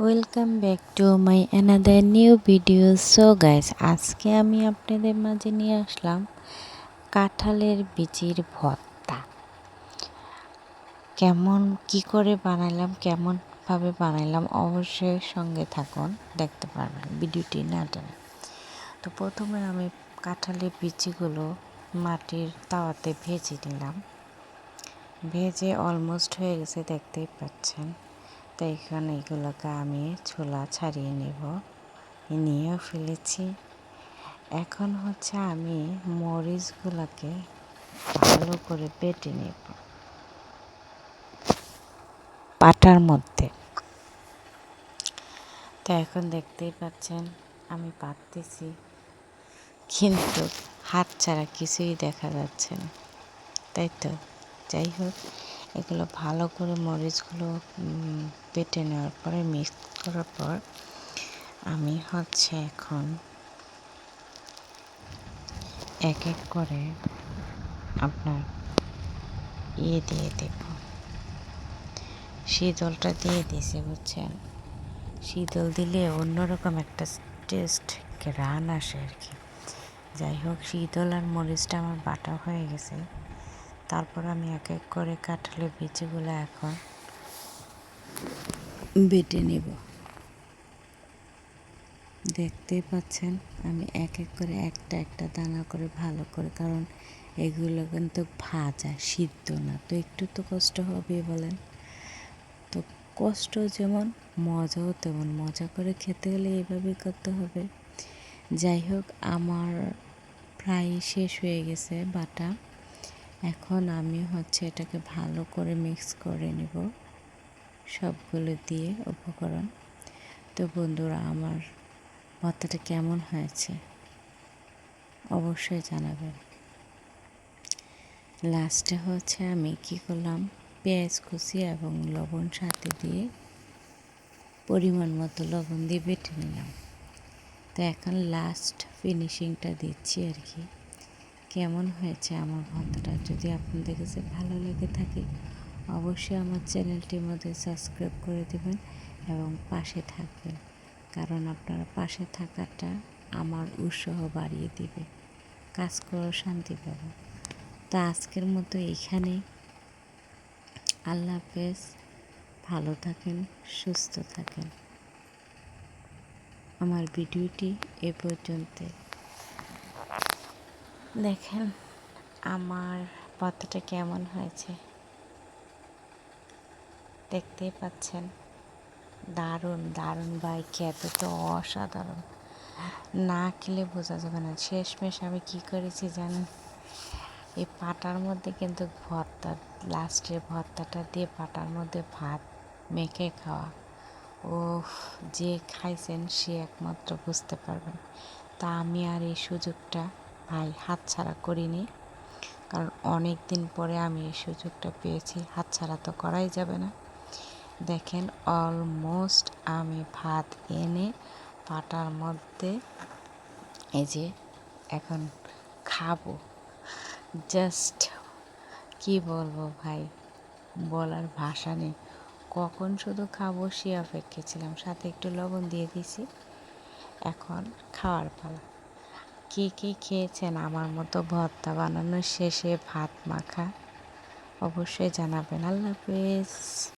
Welcome back to my another new video. So guys, আজকে আমি আপনাদের মাঝে নিয়ে আসলাম কাঁঠালের বিচির ভর্তা। কি করে বানাইলাম, কেমনভাবে বানাইলাম, অবশ্যই সঙ্গে থাকুন, দেখতে পারবেন ভিডিওটি না টেনে। তো প্রথমে আমি কাঁঠালের বিচিগুলো মাটির তাওয়াতে ভেজে নিলাম। ভেজে অলমোস্ট হয়ে গেছে, দেখতেই পাচ্ছেন। তো এখানে এগুলোকে আমি ছোলা ছাড়িয়ে নেব, নিয়েও ফেলেছি। এখন হচ্ছে আমি মরিচগুলোকে ভালো করে বেটে নেব পাটার মধ্যে। তো এখন দেখতেই পাচ্ছেন আমি পাততেছি, কিন্তু হাত ছাড়া কিছুই দেখা যাচ্ছে না, তাই তো। যাই হোক, এগুলো ভালো করে মরিচগুলো বেটে নেওয়ার পরে মিক্স করার পর আমি হচ্ছে এখন এক এক করে আপনার দিয়ে দেব। শীতলটা দিয়ে দিয়েছি, বুঝছেন। শীতল দিলে অন্যরকম একটা টেস্ট ঘ্রাণ আসে আর কি। যাই হোক, শীতল আর মরিচটা আমার বাটা হয়ে গেছে। তারপর আমি এক এক করে কাঁঠালের বিচিগুলো এখন বেটে নেব। দেখতেই পাচ্ছেন আমি এক এক করে একটা দানা করে ভালো করে, কারণ এগুলো কিন্তু ভাজা, সিদ্ধ না, তো একটু তো কষ্ট হবে বলেন। তো কষ্ট যেমন, মজাও তেমন। মজা করে খেতে হলে এইভাবেই করতে হবে। যাই হোক, আমার প্রায় শেষ হয়ে গেছে বাটা। এখন আমি হচ্ছে এটাকে ভালো করে মিক্স করে নেব সবগুলো দিয়ে উপকরণ। তো বন্ধুরা, আমার ভর্তাটা কেমন হয়েছে অবশ্যই জানাবেন। লাস্টে হচ্ছে আমি কি করলাম, পেঁয়াজ কুচি এবং লবণ সাথে দিয়ে পরিমাণ মতো লবণ দিয়ে বেটে নিলাম। তো এখন লাস্ট ফিনিশিংটা দিচ্ছি আর কি। কেমন হয়েছে আমার ভর্তাটা, যদি আপনাদের কাছে ভালো লেগে থাকে অবশ্যই আমার চ্যানেলটির মধ্যে সাবস্ক্রাইব করে দেবেন এবং পাশে থাকবেন, কারণ আপনারা পাশে থাকাটা আমার উৎসাহ বাড়িয়ে দিবে, কাজ করার শান্তি পাবো। তো আজকের মতো এইখানেই। আল্লাহ হাফেজ, ভালো থাকেন, সুস্থ থাকেন। আমার ভিডিওটি এ পর্যন্ত। দেখেন আমার ভর্তাটা কেমন হয়েছে, দেখতেই পাচ্ছেন। দারুণ দারুণ ভাই, খেতে তো অসাধারণ, না খেলে বোঝা যাবে না। শেষমেশ আমি কি করেছি জানেন, এই পাটার মধ্যে কিন্তু লাস্টের ভর্তাটা দিয়ে পাটার মধ্যে ভাত মেখে খাওয়া, ও যে খাইছেন সে একমাত্র বুঝতে পারবেন। তা আমি আর এই সুযোগটা ভাই হাতছাড়া করিনি, কারণ অনেক দিন পরে আমি এই সুযোগটা পেয়েছি, হাতছাড়া তো করাই যাবে না। দেখেন অলমোস্ট আমি ভাত এনে পাটার মধ্যে এই যে এখন খাবো। জাস্ট কি বলবো ভাই, বলার ভাষা নেই। কখন শুধু খাবো সে অপেক্ষা ছিলাম, সাথে একটু লবণ দিয়ে দিছি। এখন খাওয়ার পালা। কে কে খেয়েছেন আমার মতো ভর্তা বানানোর শেষে ভাত মাখা, অবশ্যই জানাবেন। আল্লাহ হাফেজ।